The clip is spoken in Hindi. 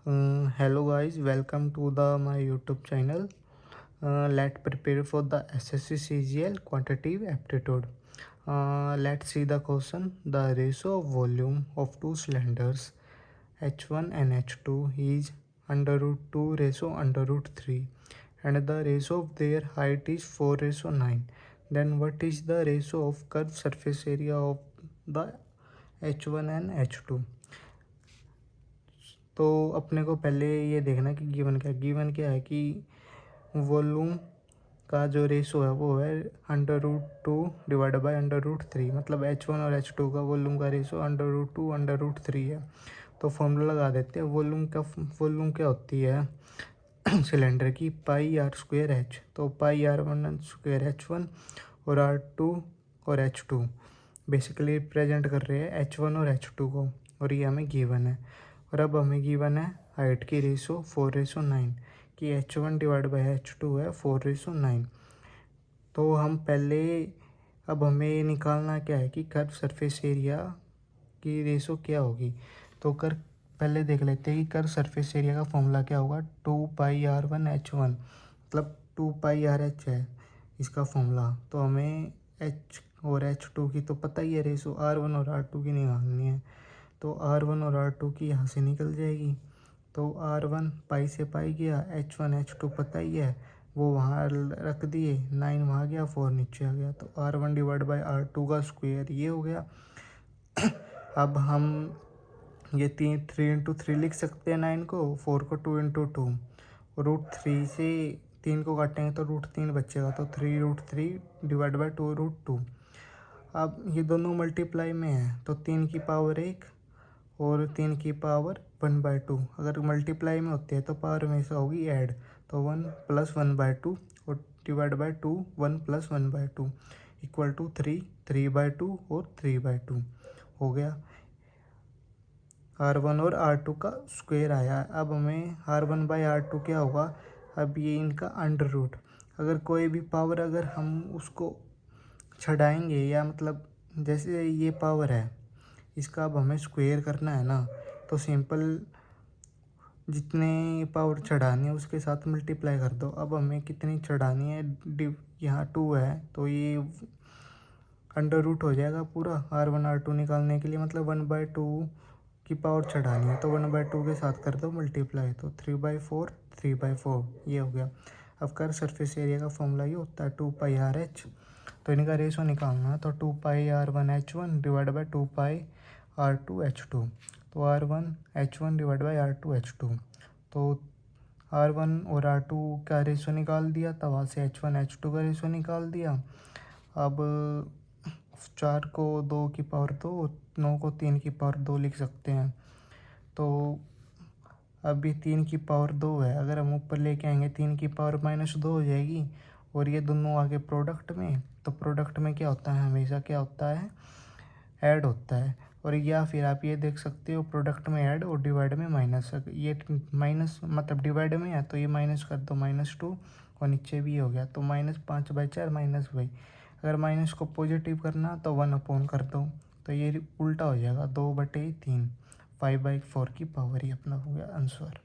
Hello guys, welcome to the my YouTube channel. Let's prepare for the SSC CGL quantitative aptitude. Let's see the question. The ratio of volume of two cylinders H1 and H2 is under root 2 ratio under root 3 and the ratio of their height is 4 ratio 9. Then what is the ratio of curved surface area of the H1 and H2? तो अपने को पहले ये देखना है कि गिवन क्या है कि वॉल्यूम का जो रेशो है वो है under root 2 divide by under root 3, मतलब H1 और H2 का वॉल्यूम का ratio under root 2 under root 3 है। तो फॉर्मूला लगा देते हैं। वॉल्यूम क्या होती है सिलेंडर की, पाई आर स्क्वेयर एच। तो पाई आर वन स्क्वेयर H1 और R2 और H2 बेसिकली प्रेजेंट कर रहे हैं H1 और H2 को, और ये हमें गिवन है। और अब हमें गिवन है हाइट की रेशो 4:9 कि H1 डिवाइड बाई H2 है 4:9। तो हम पहले अब हमें निकालना क्या है कि कर्व सरफेस एरिया की रेशो क्या होगी। तो पहले देख लेते हैं कि कर्व सरफेस एरिया का फॉर्मूला क्या होगा। 2πr1h1 मतलब 2πrh है इसका फॉर्मूला। तो हमें H और H2 की तो पता ही है रेशो, R1 और R2 की निकालनी है। तो R1 और R2 की यहाँ से निकल जाएगी। तो R1 पाई से पाई गया, H1 H2 पता ही है वो वहाँ रख दिए, 9 वहाँ गया, 4 नीचे आ गया। तो R1 डिवाइड बाई R2 का स्क्वायर ये हो गया। अब हम ये 3 लिख सकते हैं 9 को, 4 को 2 × 2, रूट 3 से 3 को काटेंगे तो रूट 3 बचेगा। तो 3√3 डिवाइड बाई 2√2। अब ये दोनों मल्टीप्लाई में है तो 3 की पावर 1 और 3 की पावर 1/2। अगर मल्टीप्लाई में होती है तो पावर में से होगी ऐड, तो 1 + 1/2 और डिवाइड बाई 2 1 + 1/2 इक्वल टू 3 3/2 और 3/2 हो गया। R1 और R2 का स्क्वायर आया। अब हमें R1 बाई R2 क्या होगा। अब ये इनका अंडर रूट, अगर कोई भी पावर अगर हम उसको छड़ाएंगे, या मतलब जैसे ये पावर है इसका अब हमें स्क्वायर करना है ना, तो सिंपल जितने पावर चढ़ानी है उसके साथ मल्टीप्लाई कर दो। अब हमें कितनी चढ़ानी है, यहाँ 2 है तो ये अंडर रूट हो जाएगा पूरा R1 R2 निकालने के लिए, मतलब 1/2 की पावर चढ़ानी है तो 1/2 के साथ कर दो मल्टीप्लाई, तो 3/4 3/4 ये हो गया। अब कर सरफेस एरिया का फॉर्मूला ये होता है 2πrh। तो इनका रेशो निकालना है तो 2πr1h1 डिवाइड बाई 2πr2h2। तो R1h1 डिवाइड बाई R2h2। तो R1 और R2 का रेशो निकाल दिया, तो वहाँ से H1 H2 का रेशो निकाल दिया। अब 4 को 2 की पावर 2, 9 को 3 की पावर 2 लिख सकते हैं। तो अभी 3 की पावर 2 है, अगर हम ऊपर लेके आएंगे 3 की पावर -2 हो जाएगी। और ये दोनों आगे प्रोडक्ट में, तो प्रोडक्ट में क्या होता है, हमेशा क्या होता है, ऐड होता है। और या फिर आप ये देख सकते हो प्रोडक्ट में ऐड और डिवाइड में माइनस। ये माइनस मतलब डिवाइड में है तो ये माइनस कर दो, -2, और नीचे भी हो गया तो -5/4 -y। अगर माइनस को पॉजिटिव करना तो 1 कर दो, तो ये उल्टा हो जाएगा 2/3 5/4 की पावर ही अपना हो गया आंसर।